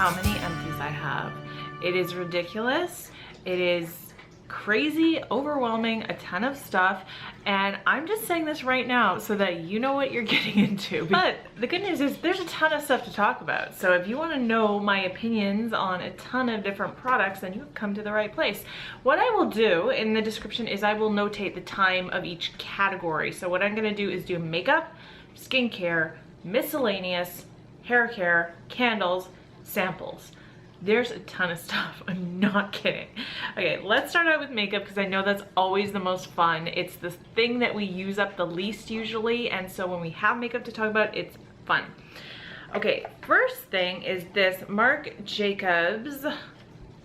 how many empties I have. It is ridiculous. It is crazy, overwhelming, a ton of stuff, and I'm just saying this right now so that you know what you're getting into. But the good news is there's a ton of stuff to talk about, so if you want to know my opinions on a ton of different products, then you've come to the right place. What I will do in the description is I will notate the time of each category. So what I'm going to do is do makeup, skincare, miscellaneous, hair care, candles, samples. There's a ton of stuff. I'm not kidding. Okay, let's start out with makeup because I know that's always the most fun. It's the thing that we use up the least usually, and so when we have makeup to talk about, it's fun. Okay, first thing is this Marc Jacobs,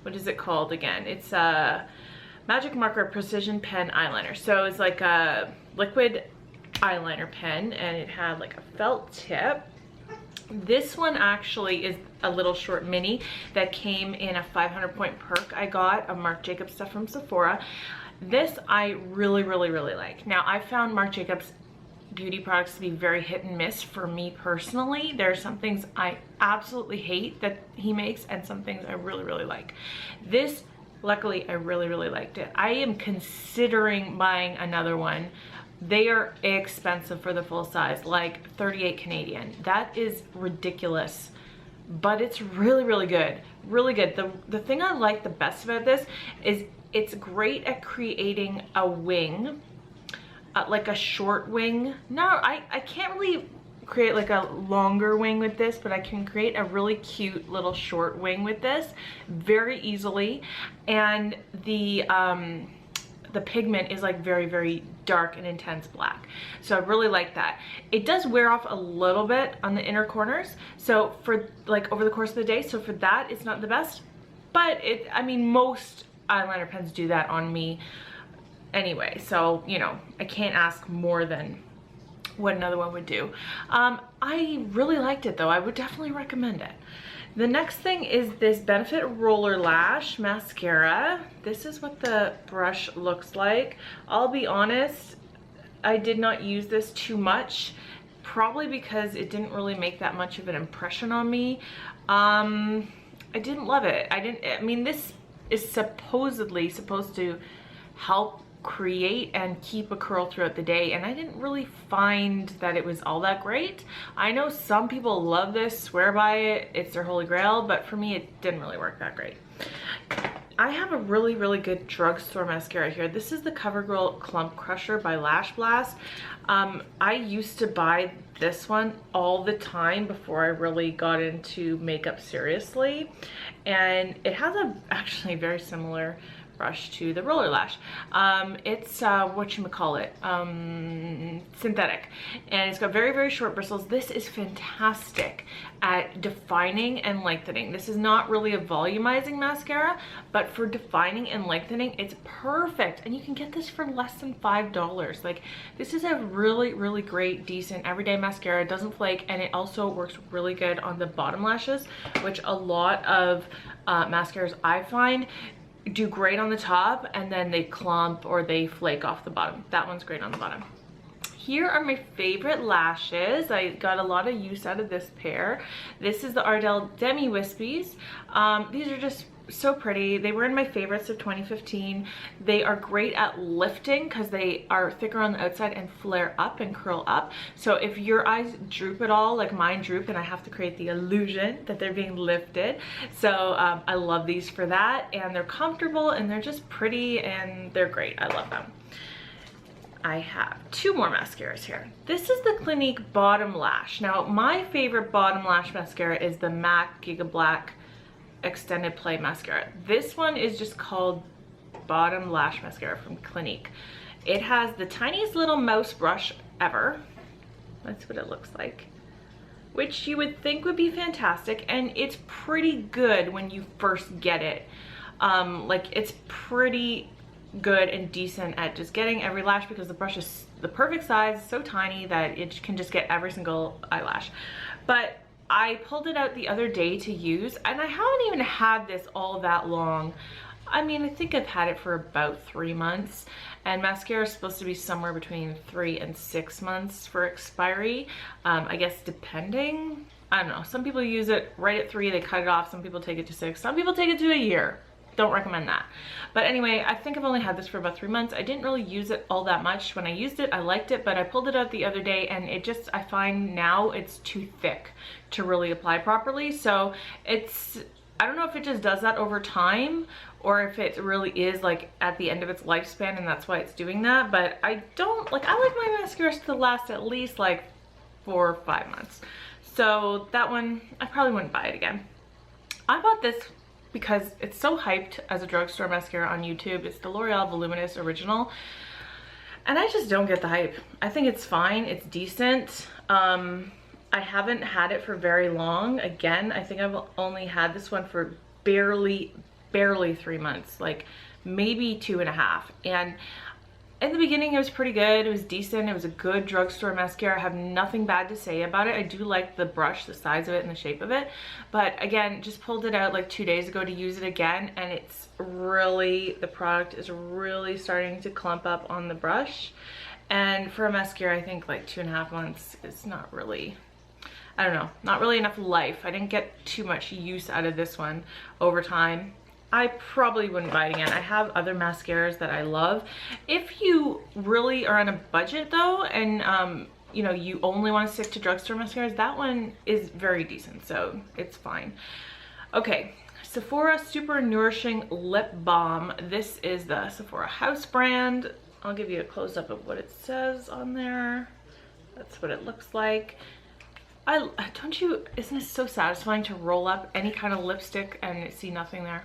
what is it called again? It's a Magic Marker Precision Pen Eyeliner. So it's like a liquid eyeliner pen, and it had like a felt tip. This one actually is a little short mini that came in a 500 point perk I got of Marc Jacobs stuff from Sephora. This I really like. Now I found Marc Jacobs beauty products to be very hit and miss for me personally. There are some things I absolutely hate that he makes and some things I really like. This, luckily, I really liked it. I am considering buying another one. They are expensive for the full size, like 38 Canadian. That is ridiculous, but it's really good, really good. The thing I like the best about this is it's great at creating a wing, like a short wing. No, I can't really create like a longer wing with this, but I can create a really cute little short wing with this very easily. And the pigment is like very dark and intense black, so I really like that. It does wear off a little bit on the inner corners, so for like over the course of the day, so for that it's not the best, but I mean most eyeliner pens do that on me anyway, so you know, I can't ask more than what another one would do. I really liked it though. I would definitely recommend it. The next thing is this Benefit Roller Lash Mascara. This is what the brush looks like. I'll be honest, I did not use this too much, probably because it didn't really make that much of an impression on me. I didn't love it. I mean, this is supposedly supposed to help create and keep a curl throughout the day, and I didn't really find that it was all that great. I know some people love this, swear by it, it's their holy grail, but for me it didn't really work that great. I have a really good drugstore mascara here. This is the CoverGirl Clump Crusher by Lash Blast. I used to buy this one all the time before I really got into makeup seriously, and it has actually very similar brush to the Roller Lash. It's whatchamacallit, synthetic, and it's got very short bristles. This is fantastic at defining and lengthening. This is not really a volumizing mascara, but for defining and lengthening it's perfect, and you can get this for less than $5. Like, this is a really great, decent everyday mascara. It doesn't flake, and it also works really good on the bottom lashes, which a lot of mascaras I find do great on the top and then they clump or they flake off the bottom. That one's great on the bottom. Here are my favorite lashes. I got a lot of use out of this pair. This is the Ardell Demi Wispies. These are just so pretty. They were in my favorites of 2015. They are great at lifting because they are thicker on the outside and flare up and curl up. So if your eyes droop at all, like mine droop, and I have to create the illusion that they're being lifted. So I love these for that, and they're comfortable and they're just pretty and they're great. I love them. I have two more mascaras here. This is the Clinique Bottom Lash. Now my favorite bottom lash mascara is the MAC Giga Black Extended Play Mascara. This one is just called Bottom Lash Mascara from Clinique. It has the tiniest little mouse brush ever. That's what it looks like, which you would think would be fantastic, and it's pretty good when you first get it. Like, it's pretty good and decent at just getting every lash because the brush is the perfect size, so tiny that it can just get every single eyelash. But I pulled it out the other day to use, and I haven't even had this all that long. I mean, I think I've had it for about 3 months, and mascara is supposed to be somewhere between 3 and 6 months for expiry. I guess depending I don't know. Some people use it right at 3, they cut it off. Some people take it to 6. Some people take it to a year. Don't recommend that. But anyway, I think I've only had this for about 3 months. I didn't really use it all that much. When I used it, I liked it, but I pulled it out the other day and it just, I find now it's too thick to really apply properly. So it's, I don't know if it just does that over time or if it really is like at the end of its lifespan and that's why it's doing that. But I don't, like, I like my mascaras to last at least like 4 or 5 months. So that one, I probably wouldn't buy it again. I bought this because it's so hyped as a drugstore mascara on YouTube. It's the L'Oreal Voluminous Original. And I just don't get the hype. I think it's fine, it's decent. I haven't had it for very long. Again, I think I've only had this one for barely 3 months, like maybe 2.5. And in the beginning it was pretty good, it was decent, it was a good drugstore mascara. I have nothing bad to say about it. I do like the brush, the size of it and the shape of it. But again, just pulled it out like 2 days ago to use it again, and it's really, the product is really starting to clump up on the brush. And for a mascara, I think like 2.5 months is not really, I don't know, not really enough life. I didn't get too much use out of this one over time. I probably wouldn't buy it again. I have other mascaras that I love. If you really are on a budget though, and you know, you only want to stick to drugstore mascaras, that one is very decent, so it's fine. Okay, Sephora Super Nourishing Lip Balm. This is the Sephora house brand. I'll give you a close-up of what it says on there. That's what it looks like. Don't you, isn't it so satisfying to roll up any kind of lipstick and see nothing there?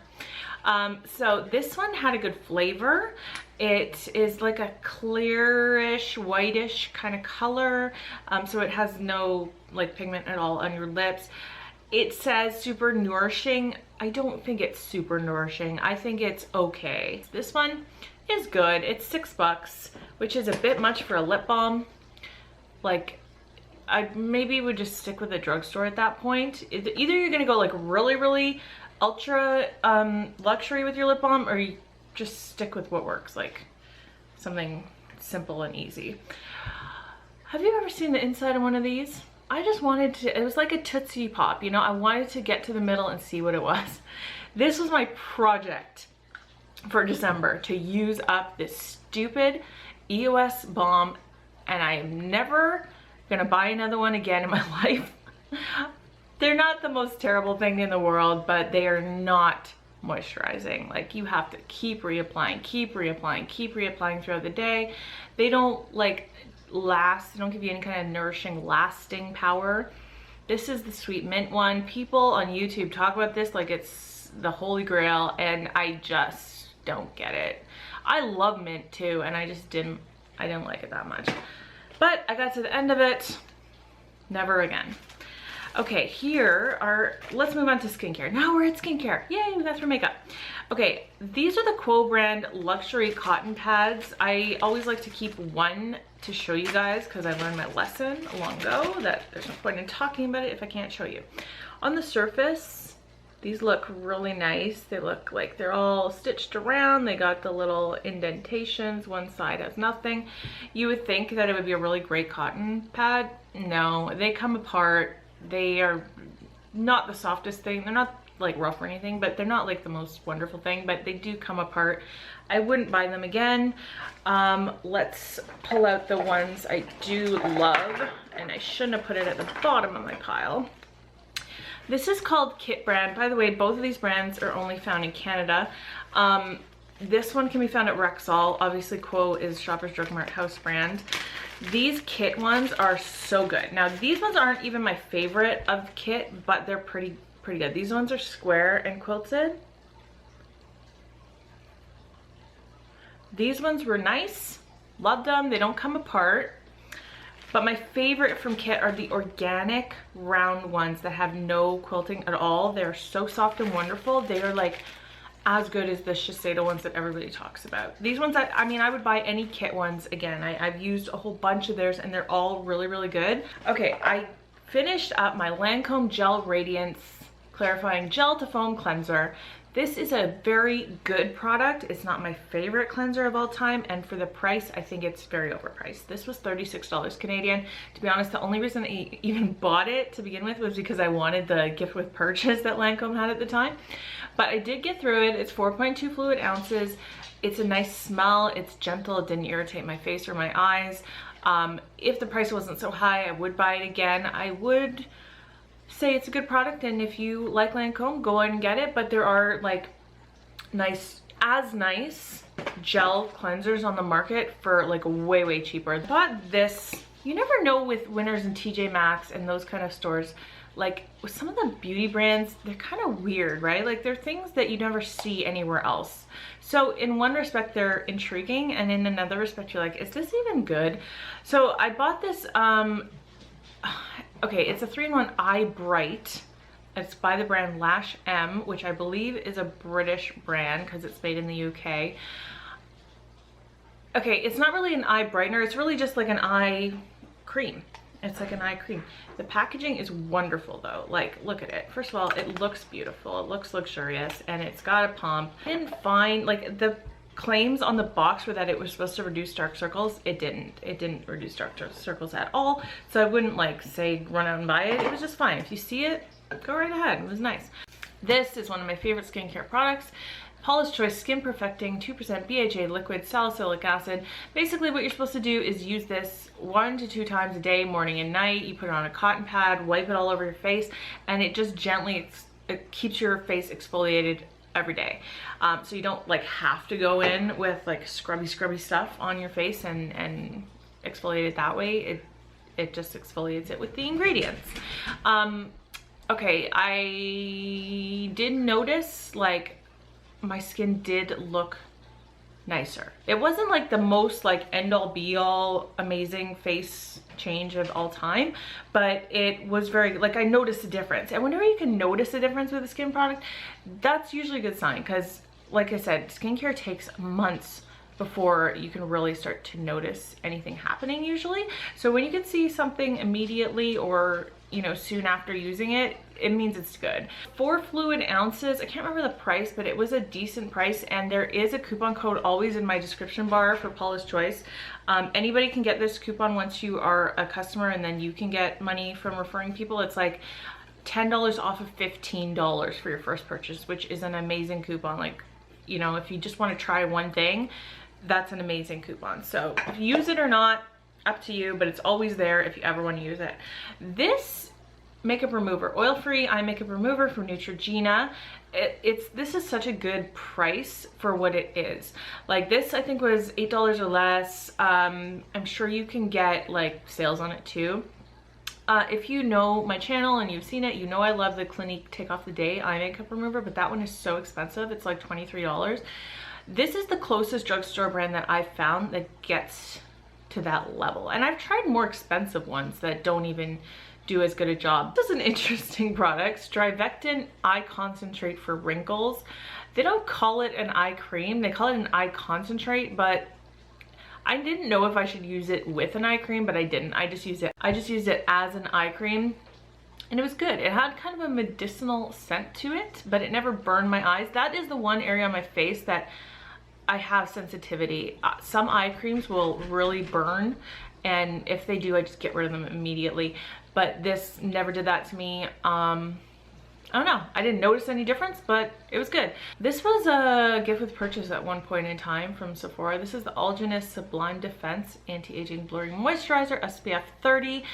So this one had a good flavor. It is like a clearish, whitish kind of color. So it has no like pigment at all on your lips. It says super nourishing. I don't think it's super nourishing. I think it's okay. This one is good. It's $6, which is a bit much for a lip balm. Like, I maybe would just stick with a drugstore at that point. Either you're gonna go like really ultra luxury with your lip balm, or you just stick with what works, like something simple and easy. Have you ever seen the inside of one of these? I just wanted to, it was like a Tootsie Pop, you know, I wanted to get to the middle and see what it was. This was my project for December, to use up this stupid EOS balm, and I am never gonna buy another one again in my life. They're not the most terrible thing in the world, but they are not moisturizing. Like, you have to keep reapplying throughout the day. They don't like last, they don't give you any kind of nourishing lasting power. This is the Sweet Mint one. People on YouTube talk about this like it's the holy grail, and I just don't get it. I love mint too, and I didn't like it that much. But I got to the end of it, never again. Okay, let's move on to skincare. Now we're at skincare. Yay, we got through makeup. Okay, these are the Quo brand luxury cotton pads. I always like to keep one to show you guys because I learned my lesson long ago that there's no point in talking about it if I can't show you. On the surface, these look really nice. They look like they're all stitched around. They got the little indentations. One side has nothing. You would think that it would be a really great cotton pad. No, they come apart. They are not the softest thing. They're not like rough or anything, but they're not like the most wonderful thing, but they do come apart. I wouldn't buy them again. Let's pull out the ones I do love, and I shouldn't have put it at the bottom of my pile. This is called Kit brand. By the way, both of these brands are only found in Canada. This one can be found at Referral. Obviously, Quo is Shoppers Drug Mart house brand. These Kit ones are so good. Now, these ones aren't even my favorite of Kit, but they're pretty good. These ones are square and quilted. These ones were nice. Loved them. They don't come apart. But my favorite from Kit are the organic round ones that have no quilting at all. They're so soft and wonderful. They are like as good as the Shiseido ones that everybody talks about. These ones, I mean, I would buy any Kit ones again. I've used a whole bunch of theirs and they're all really good. Okay, I finished up my Lancome Gel Radiance Clarifying Gel to Foam Cleanser. This is a very good product. It's not my favorite cleanser of all time, and for the price, I think it's very overpriced. This was $36 Canadian. To be honest, the only reason I even bought it to begin with was because I wanted the gift with purchase that Lancome had at the time. But I did get through it. It's 4.2 fluid ounces. It's a nice smell. It's gentle. It didn't irritate my face or my eyes. If the price wasn't so high, I would buy it again. I would say it's a good product, and if you like Lancome, go ahead and get it. But there are like nice gel cleansers on the market for like way cheaper. I bought this. You never know with Winners and TJ Maxx and those kind of stores, like with some of the beauty brands, they're kind of weird, right? Like they're things that you never see anywhere else. So in one respect, they're intriguing, and in another respect, you're like, is this even good? So I bought this, okay, it's a 3-in-1 Eye Bright. It's by the brand Lash M, which I believe is a British brand because it's made in the UK. Okay, it's not really an eye brightener. It's really just like an eye cream. It's like an eye cream. The packaging is wonderful though. Like, look at it. First of all, it looks beautiful. It looks luxurious, and it's got a pump. I didn't find, like, the claims on the box were that it was supposed to reduce dark circles. It didn't. It didn't reduce dark circles at all. So I wouldn't like say run out and buy it. It was just fine. If you see it, go right ahead. It was nice. This is one of my favorite skincare products. Paula's Choice Skin Perfecting 2% BHA liquid salicylic acid. Basically what you're supposed to do is use this 1 to 2 times a day, morning and night. You put it on a cotton pad, wipe it all over your face, and it just gently it keeps your face exfoliated every day. So you don't like have to go in with like scrubby stuff on your face and exfoliate it that way. It just exfoliates it with the ingredients. Okay, I did notice like my skin did look nicer. It wasn't like the most like end all be all amazing face change of all time, but it was very, like, I noticed a difference. And whenever you can notice a difference with a skin product, that's usually a good sign, because like I said, skincare takes months before you can really start to notice anything happening usually. So when you can see something immediately or, you know, soon after using it, it means it's good. 4 fluid ounces, I can't remember the price, but it was a decent price, and there is a coupon code always in my description bar for Paula's Choice. Anybody can get this coupon once you are a customer, and then you can get money from referring people. It's like $10 off of $15 for your first purchase, which is an amazing coupon. Like, you know, if you just want to try one thing, that's an amazing coupon. So if you use it or not, up to you, but it's always there if you ever want to use it. This makeup remover, oil-free eye makeup remover from Neutrogena. This is such a good price for what it is. Like this, I think was $8 or less. I'm sure you can get like sales on it too. If you know my channel and you've seen it, you know I love the Clinique Take Off the Day eye makeup remover, but that one is so expensive. It's like $23. This is the closest drugstore brand that I've found that gets to that level. And I've tried more expensive ones that don't even do as good a job. This is an interesting product. Strivectin Eye Concentrate for wrinkles. They don't call it an eye cream, they call it an eye concentrate, but I didn't know if I should use it with an eye cream, but I didn't. I just used it as an eye cream, and it was good. It had kind of a medicinal scent to it, but it never burned my eyes. That is the one area on my face that I have sensitivity. Some eye creams will really burn, and if they do, I just get rid of them immediately. But this never did that to me. I don't know. I didn't notice any difference, but it was good. This was a gift with purchase at one point in time from Sephora. This is the Algenist Sublime Defense Anti-Aging Blurring Moisturizer, SPF 30.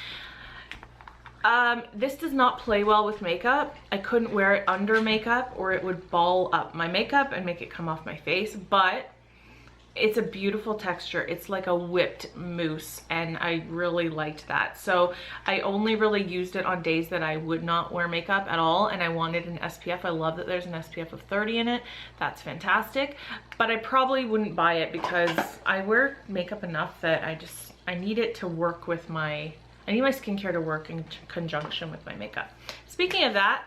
This does not play well with makeup. I couldn't wear it under makeup or it would ball up my makeup and make it come off my face, but it's a beautiful texture. It's like a whipped mousse, and I really liked that. So I only really used it on days that I would not wear makeup at all, and I wanted an SPF. I love that there's an SPF of 30 in it. That's fantastic, but I probably wouldn't buy it because I wear makeup enough that I need it to work with I need my skincare to work in conjunction with my makeup. Speaking of that,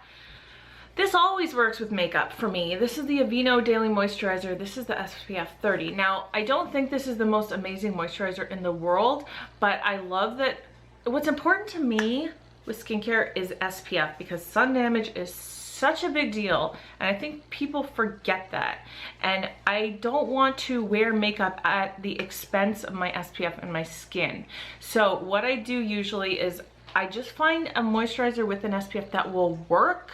this always works with makeup for me. This is the Aveeno Daily Moisturizer. This is the SPF 30. Now, I don't think this is the most amazing moisturizer in the world, but I love that. What's important to me with skincare is SPF, because sun damage is such a big deal, and I think people forget that. And I don't want to wear makeup at the expense of my SPF and my skin. So what I do usually is I just find a moisturizer with an SPF that will work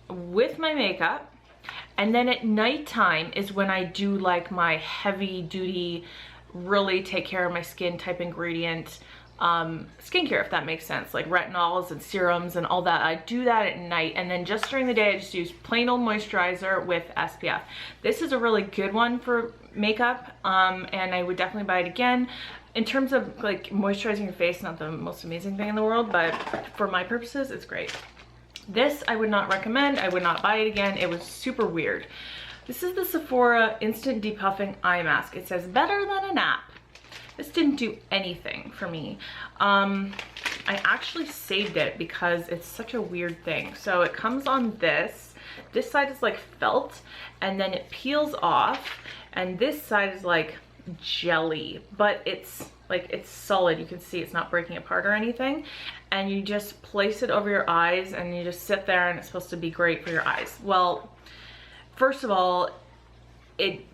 with my makeup. And then at nighttime is when I do like my heavy duty, really take care of my skin type ingredient skincare, if that makes sense, like retinols and serums and all that. I do that at night, and then just during the day I just use plain old moisturizer with SPF. This is a really good one for makeup, and I would definitely buy it again. In terms of like moisturizing your face, not the most amazing thing in the world, but for my purposes it's great. This I would not recommend. I would not buy it again. It was super weird. This is the Sephora Instant Depuffing Eye Mask. It says better than a nap. This didn't do anything for me. I actually saved it because it's such a weird thing. So it comes on this. This side is like felt, and then it peels off, and this side is like jelly, but it's like, it's solid. You can see it's not breaking apart or anything. And you just place it over your eyes and you just sit there, and it's supposed to be great for your eyes. Well, first of all, it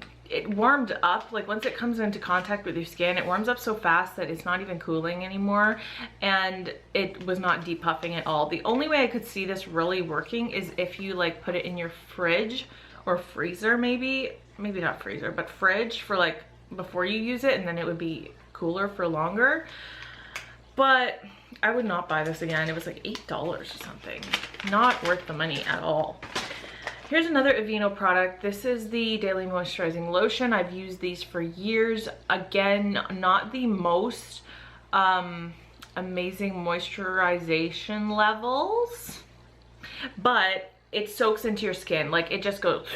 warmed up. Like once it comes into contact with your skin, it warms up so fast that it's not even cooling anymore, and it was not depuffing at all. The only way I could see this really working is if you like put it in your fridge or freezer, maybe not freezer, but fridge for like before you use it, and then it would be cooler for longer. But I would not buy this again. It was like $8 or something. Not worth the money at all. Here's another Aveeno product. This is the Daily Moisturizing Lotion. I've used these for years. Again, not the most amazing moisturization levels, but it soaks into your skin. Like it just goes,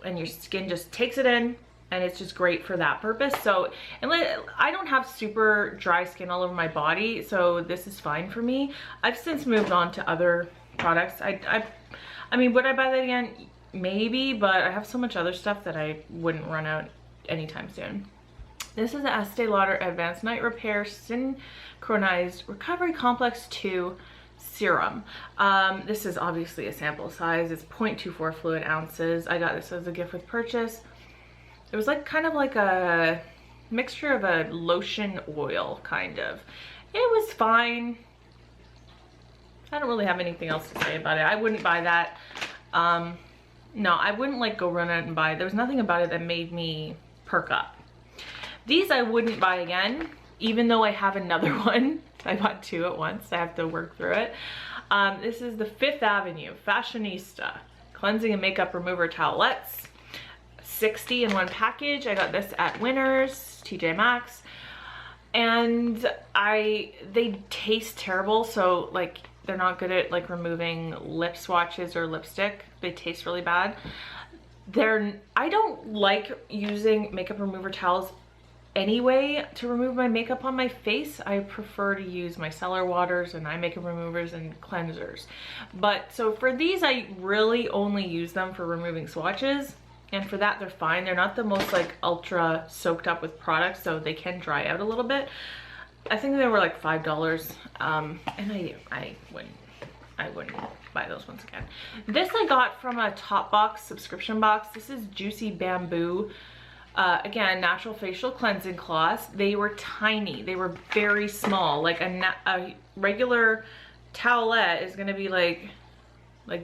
and your skin just takes it in, and it's just great for that purpose. So, and I don't have super dry skin all over my body, so this is fine for me. I've since moved on to other products. I mean, would I buy that again? Maybe, but I have so much other stuff that I wouldn't run out anytime soon. This is the Estee Lauder Advanced Night Repair Synchronized Recovery Complex 2 Serum. This is obviously a sample size. It's 0.24 fluid ounces. I got this as a gift with purchase. It was like kind of like a mixture of a lotion oil, kind of. It was fine. I don't really have anything else to say about it. I wouldn't buy that. No, I wouldn't like go run out and buy it. There was nothing about it that made me perk up. These I wouldn't buy again, even though I have another one. I bought two at once. I have to work through it. This is the Fifth Avenue Fashionista Cleansing and Makeup Remover Towelettes. 60 in one package. I got this at Winners, TJ Maxx. And they taste terrible, so like they're not good at like removing lip swatches or lipstick. They taste really bad. I don't like using makeup remover towels anyway to remove my makeup on my face. I prefer to use micellar waters and eye makeup removers and cleansers. But so for these, I really only use them for removing swatches. And for that, they're fine. They're not the most like ultra soaked up with products, so they can dry out a little bit. I think they were like $5, and I wouldn't buy those ones again. This I got from a Top Box subscription box. This is Juicy Bamboo. Again, natural facial cleansing cloths. They were tiny. They were very small. Like a regular towelette is gonna be like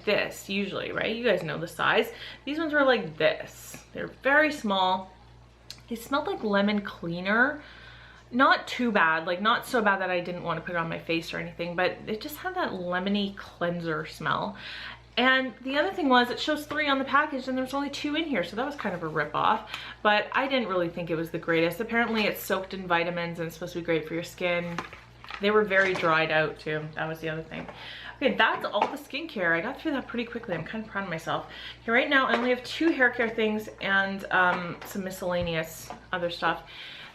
this usually, right? You guys know the size. These ones were like this. They're very small. They smelled like lemon cleaner. Not too bad, like not so bad that I didn't want to put it on my face or anything, but it just had that lemony cleanser smell. And the other thing was it shows 3 on the package and there's only 2 in here, so that was kind of a rip-off. But I didn't really think it was the greatest. Apparently it's soaked in vitamins and it's supposed to be great for your skin. They were very dried out too. That was the other thing. Okay, that's all the skincare. I got through that pretty quickly. I'm kind of proud of myself. Okay, right now I only have 2 hair care things and some miscellaneous other stuff.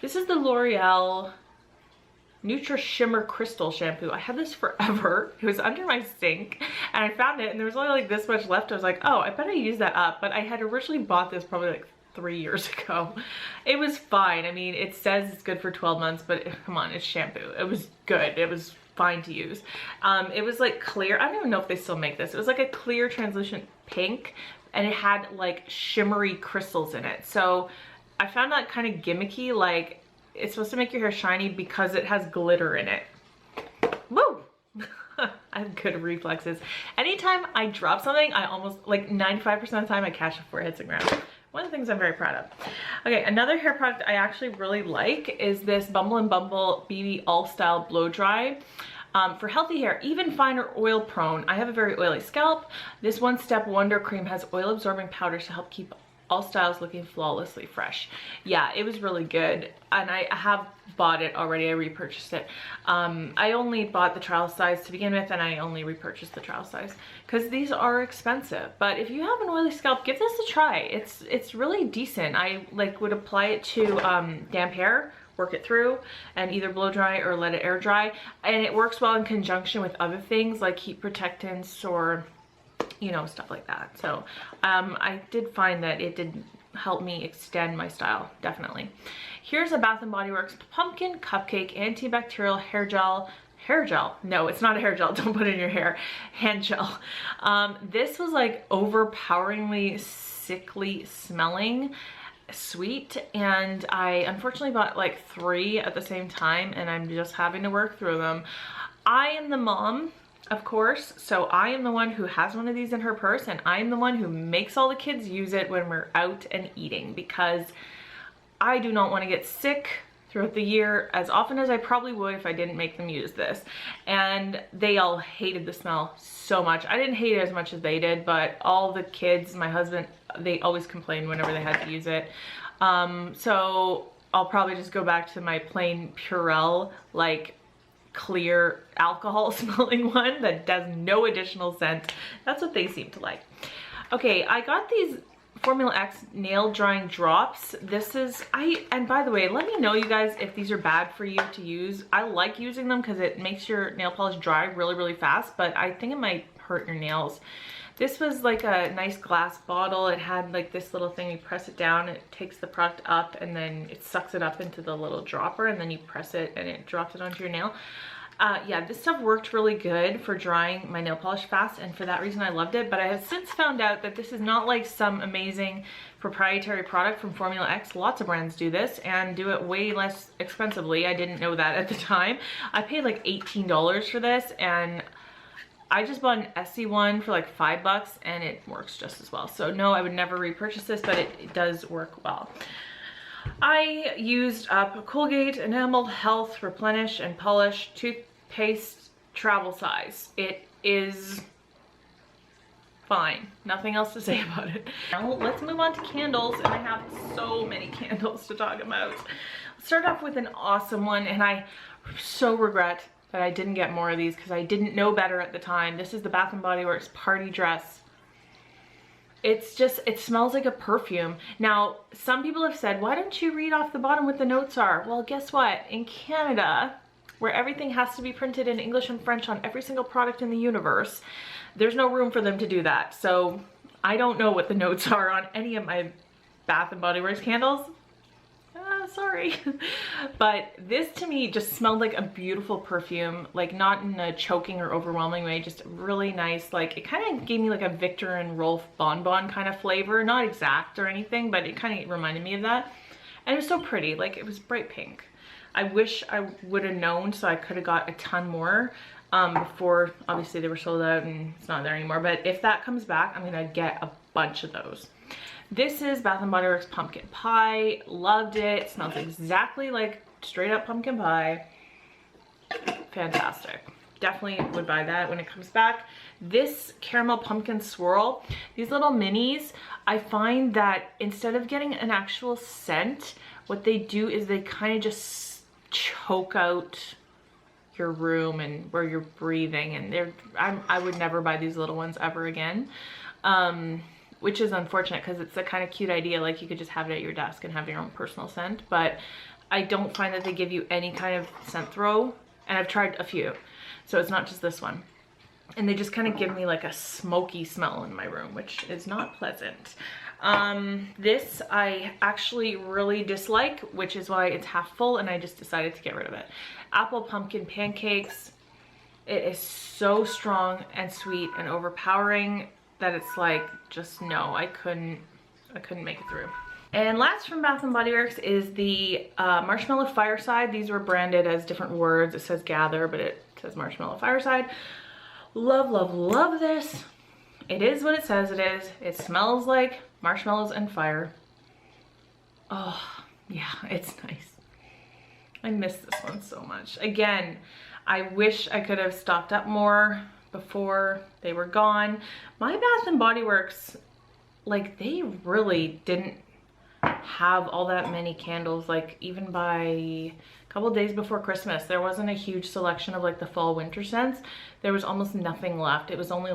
This is the L'Oreal Nutra Shimmer Crystal Shampoo. I had this forever. It was under my sink and I found it and there was only like this much left. I was like, oh, I better use that up. But I had originally bought this probably like 3 years ago. It was fine. I mean, it says it's good for 12 months, but come on, it's shampoo. It was good. It was fine to use. It was like clear. I don't even know if they still make this. It was like a clear translucent pink, and it had like shimmery crystals in it. So I found that kind of gimmicky. Like, it's supposed to make your hair shiny because it has glitter in it. Woo! I have good reflexes. Anytime I drop something, I almost, like 95% of the time, I catch it before it hits the ground. One of the things I'm very proud of. Okay, another hair product I actually really like is this Bumble and Bumble BB All Style Blow Dry. For healthy hair, even fine or oil prone. I have a very oily scalp. This One Step Wonder Cream has oil absorbing powders to help keep all styles looking flawlessly fresh. Yeah, it was really good, and I have bought it already. I repurchased it. I only bought the trial size to begin with, and I only repurchased the trial size because these are expensive. But if you have an oily scalp, give this a try. It's really decent. I like would apply it to damp hair, work it through, and either blow dry or let it air dry, and it works well in conjunction with other things like heat protectants or, you know, stuff like that. So I did find that it did help me extend my style, definitely. Here's a Bath & Body Works Pumpkin Cupcake Antibacterial Hair Gel. No, it's not a hair gel. Don't put it in your hair. Hand gel. This was like overpoweringly sickly smelling, sweet, and I unfortunately bought like 3 at the same time, and I'm just having to work through them. I am the mom, of course, so I am the one who has one of these in her purse, and I'm the one who makes all the kids use it when we're out and eating, because I do not want to get sick throughout the year as often as I probably would if I didn't make them use this. And they all hated the smell so much. I didn't hate it as much as they did, but all the kids, my husband, they always complained whenever they had to use it. So I'll probably just go back to my plain Purell, like clear alcohol smelling one that does no additional scent. That's what they seem to like. Okay, I got these Formula X nail drying drops. This is, and by the way, let me know, you guys, if these are bad for you to use. I like using them because it makes your nail polish dry really, really fast, but I think it might hurt your nails. This was like a nice glass bottle. It had like this little thing, you press it down, it takes the product up, and then it sucks it up into the little dropper, and then you press it and it drops it onto your nail. Yeah, this stuff worked really good for drying my nail polish fast, and for that reason I loved it. But I have since found out that this is not like some amazing proprietary product from Formula X. Lots of brands do this and do it way less expensively. I didn't know that at the time. I paid like $18 for this, and I just bought an Essie one for like $5 and it works just as well. So no, I would never repurchase this, but it does work well. I used up Colgate Enamel Health Replenish and Polish toothpaste travel size. It is fine. Nothing else to say about it. Now let's move on to candles, and I have so many candles to talk about. Let's start off with an awesome one, and I so regret that I didn't get more of these because I didn't know better at the time. This is the Bath & Body Works Party Dress. It's just, it smells like a perfume. Now, some people have said, why don't you read off the bottom what the notes are? Well, guess what? In Canada, where everything has to be printed in English and French on every single product in the universe, there's no room for them to do that. So I don't know what the notes are on any of my Bath & Body Works candles. Sorry. But this to me just smelled like a beautiful perfume, like not in a choking or overwhelming way, just really nice. Like it kind of gave me like a Victor and Rolf Bonbon kind of flavor, not exact or anything, but it kind of reminded me of that. And it was so pretty, like it was bright pink. I wish I would have known, so I could have got a ton more before obviously they were sold out and it's not there anymore. But if that comes back, I'm gonna get a bunch of those. This is Bath & Body Works Pumpkin Pie. Loved it. It smells exactly like straight up pumpkin pie. Fantastic. Definitely would buy that when it comes back. This Caramel Pumpkin Swirl. These little minis, I find that instead of getting an actual scent, what they do is they kind of just choke out your room and where you're breathing. And I would never buy these little ones ever again. Which is unfortunate because it's a kind of cute idea, like you could just have it at your desk and have your own personal scent, but I don't find that they give you any kind of scent throw, and I've tried a few, so it's not just this one. And they just kind of give me like a smoky smell in my room, which is not pleasant. This I actually really dislike, which is why it's half full and I just decided to get rid of it. Apple Pumpkin Pancakes. It is so strong and sweet and overpowering that it's like, just no, I couldn't make it through. And last from Bath & Body Works is the Marshmallow Fireside. These were branded as different words. It says Gather, but it says Marshmallow Fireside. Love, love, love this. It is what it says it is. It smells like marshmallows and fire. Oh, yeah, it's nice. I miss this one so much. Again, I wish I could have stocked up more before they were gone. My Bath & Body Works, like, they really didn't have all that many candles. Like, even by a couple days before Christmas, there wasn't a huge selection of like the fall winter scents. There was almost nothing left. It was only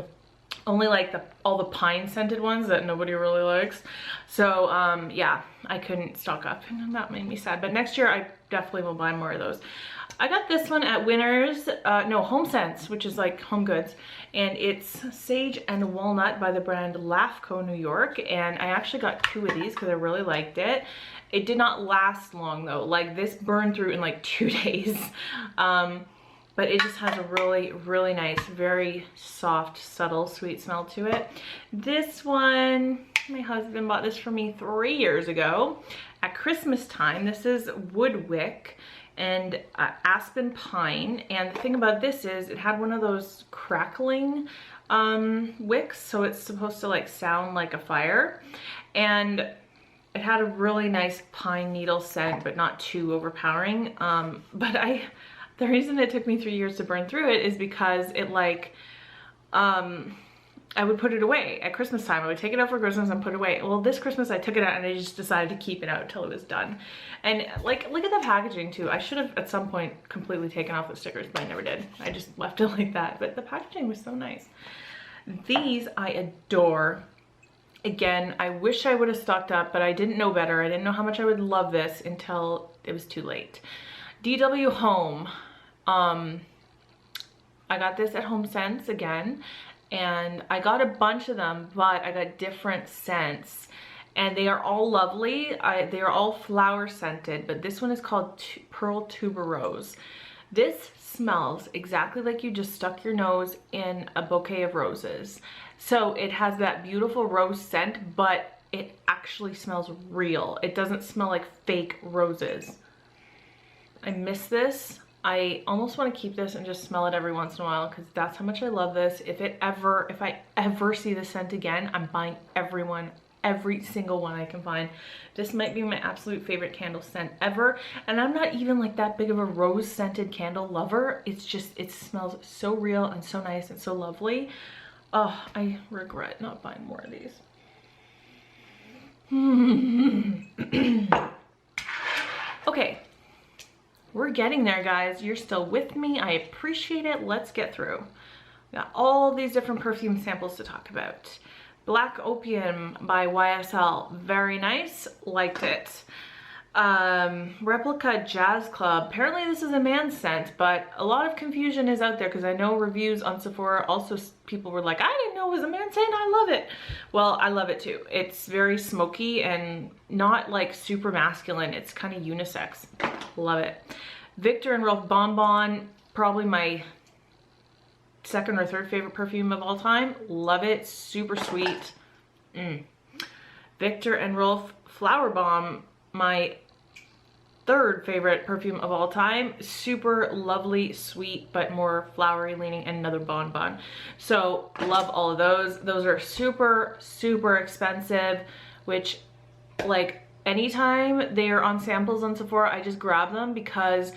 like all the pine scented ones that nobody really likes. So yeah, I couldn't stock up and that made me sad, but next year I definitely will buy more of those. I got this one at Winners, no, Home Sense, which is like Home Goods, and it's Sage and Walnut by the brand LAFCO New York, and I actually got 2 of these because I really liked it. It did not last long though, like this burned through in like 2 days. But it just has a really, really nice, very soft, subtle, sweet smell to it. This one, my husband bought this for me 3 years ago at Christmas time. This is Woodwick and Aspen Pine. And the thing about this is it had one of those crackling wicks, so it's supposed to like sound like a fire. And it had a really nice pine needle scent, but not too overpowering. The reason it took me 3 years to burn through it is because it like, I would put it away at Christmas time. I would take it out for Christmas and put it away. Well, this Christmas I took it out and I just decided to keep it out until it was done. And like, look at the packaging too. I should have at some point completely taken off the stickers, but I never did. I just left it like that, but the packaging was so nice. These I adore. Again, I wish I would have stocked up, but I didn't know better. I didn't know how much I would love this until it was too late. DW Home. I got this at Home Sense again, and I got a bunch of them, but I got different scents, and they are all lovely. They are all flower scented, but this one is called Pearl Tuberose. This smells exactly like you just stuck your nose in a bouquet of roses. So it has that beautiful rose scent, but it actually smells real. It doesn't smell like fake roses. I miss this. I almost want to keep this and just smell it every once in a while because that's how much I love this. If I ever see this scent again, I'm buying every single one I can find. This might be my absolute favorite candle scent ever, and I'm not even like that big of a rose scented candle lover. It's just, it smells so real and so nice and so lovely. Oh, I regret not buying more of these. Okay. We're getting there, guys. You're still with me. I appreciate it. Let's get through. We got all these different perfume samples to talk about. Black Opium by YSL. Very nice. Liked it. Replica Jazz Club. Apparently this is a man's scent, but a lot of confusion is out there because I know reviews on Sephora also people were like, I didn't know it was a man's scent. I love it. Well, I love it too. It's very smoky and not like super masculine. It's kind of unisex. Love it. Victor and Rolf Bonbon, probably my second or third favorite perfume of all time. Love it. Super sweet. Victor and Rolf Flower Bomb, my third favorite perfume of all time. Super lovely, sweet, but more flowery leaning, and another bonbon. So love all of those. Those are super, super expensive, which like anytime they are on samples on Sephora, I just grab them because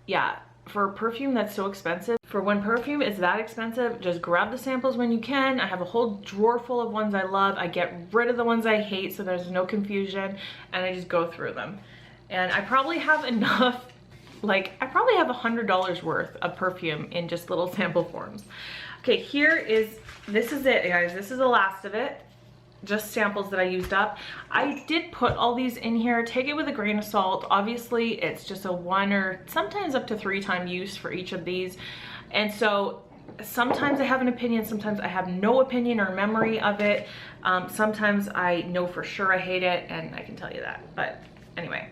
yeah, for perfume that's so expensive, for when perfume is that expensive, just grab the samples when you can. I have a whole drawer full of ones I love. I get rid of the ones I hate so there's no confusion, and I just go through them. And I probably have enough, like I probably have $100 worth of perfume in just little sample forms. Okay, this is it, guys. This is the last of it. Just samples that I used up. I did put all these in here. Take it with a grain of salt. Obviously, it's just a 1 or sometimes up to 3 time use for each of these. And so sometimes I have an opinion, sometimes I have no opinion or memory of it. Sometimes I know for sure I hate it, and I can tell you that. But anyway,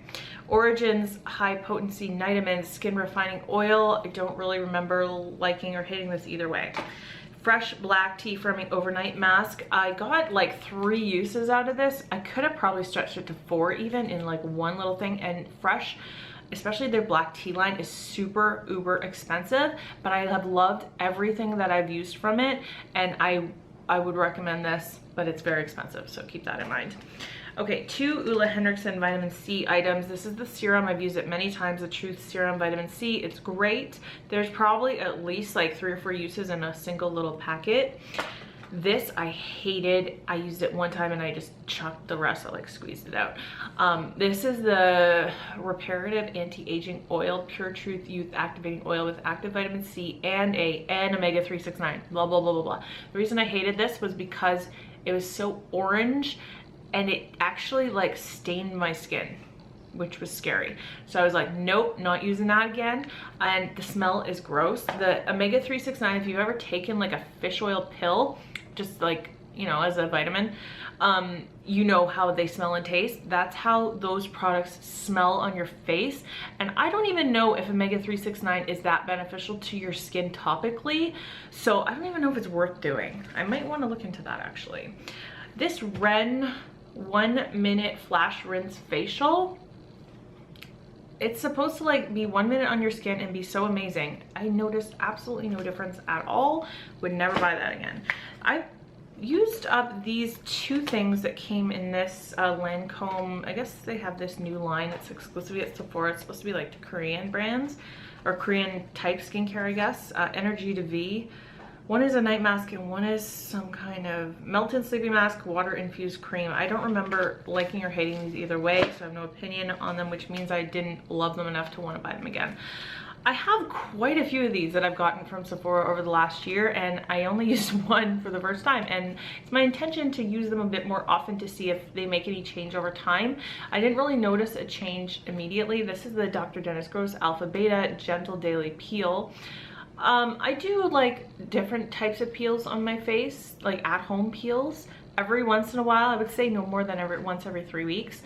Origins High Potency Nitamine Skin Refining Oil. I don't really remember liking or hating this either way. Fresh Black Tea Firming Overnight Mask. I got like 3 uses out of this. I could have probably stretched it to 4 even in like one little thing. And Fresh, especially their black tea line, is super uber expensive, but I have loved everything that I've used from it, and I would recommend this, but it's very expensive, so keep that in mind. Okay, 2 Ulla Henriksen Vitamin C items. This is the serum. I've used it many times, the Truth Serum Vitamin C. It's great. There's probably at least like 3 or 4 uses in a single little packet. This I hated. I used it one time and I just chucked the rest. I like squeezed it out. This is the Reparative Anti-Aging Oil, Pure Truth Youth Activating Oil with active vitamin C and omega 369. Blah blah blah blah blah. The reason I hated this was because it was so orange and it actually like stained my skin, which was scary. So I was like, nope, not using that again. And the smell is gross. The omega 369, if you've ever taken like a fish oil pill, just like, you know, as a vitamin, you know how they smell and taste. That's how those products smell on your face. And I don't even know if omega 369 is that beneficial to your skin topically. So I don't even know if it's worth doing. I might want to look into that actually. This Ren 1 Minute Flash Rinse Facial. It's supposed to like be 1 minute on your skin and be so amazing. I noticed absolutely no difference at all. Would never buy that again. I used up these 2 things that came in this Lancome. I guess they have this new line that's exclusively at Sephora. It's supposed to be like the Korean brands or Korean type skincare, I guess. Energy to V. One is a night mask and one is some kind of melt-in sleeping mask, water infused cream. I don't remember liking or hating these either way, so I have no opinion on them, which means I didn't love them enough to want to buy them again. I have quite a few of these that I've gotten from Sephora over the last year, and I only used one for the first time, and it's my intention to use them a bit more often to see if they make any change over time. I didn't really notice a change immediately. This is the Dr. Dennis Gross Alpha Beta Gentle Daily Peel. I do like different types of peels on my face, like at-home peels. Every once in a while, I would say no more than once every 3 weeks.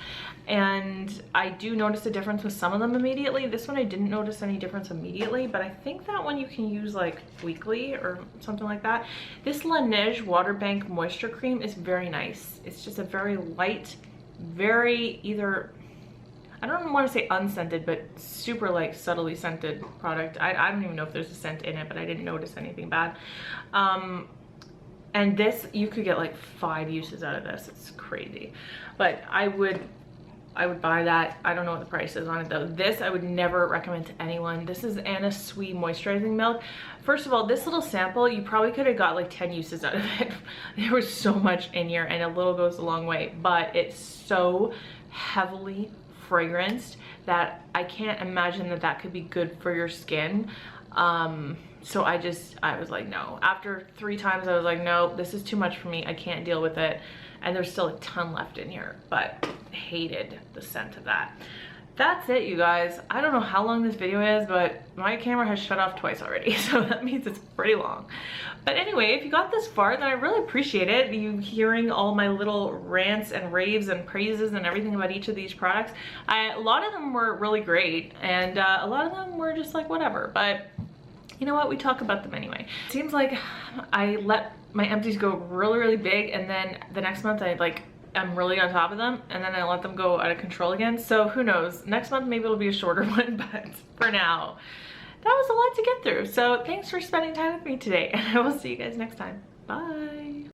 And I do notice a difference with some of them immediately. This one I didn't notice any difference immediately, but I think that one you can use like weekly or something like that. This Laneige Water Bank Moisture Cream is very nice. It's just a very light, very either, I don't want to say unscented, but super like subtly scented product. I don't even know if there's a scent in it, but I didn't notice anything bad. And this, you could get like 5 uses out of this. It's crazy. But I would buy that. I don't know what the price is on it though. This I would never recommend to anyone. This is Anna Sui Moisturizing Milk. First of all, this little sample, you probably could have got like 10 uses out of it. There was so much in here and a little goes a long way, but it's so heavily fragranced that I can't imagine that that could be good for your skin. So I was like, no. After 3 times, I was like, no, this is too much for me. I can't deal with it. And there's still a ton left in here, but hated the scent of that. That's it, you guys. I don't know how long this video is, but my camera has shut off twice already, so that means it's pretty long. But anyway, if you got this far, then I really appreciate it. You hearing all my little rants and raves and praises and everything about each of these products. A lot of them were really great, and a lot of them were just like whatever, but you know what? We talk about them anyway. It seems like I let my empties go really, really big, and then the next month I'm really on top of them, and then I let them go out of control again. So who knows? Next month maybe it'll be a shorter one, but for now, that was a lot to get through. So thanks for spending time with me today, and I will see you guys next time. Bye.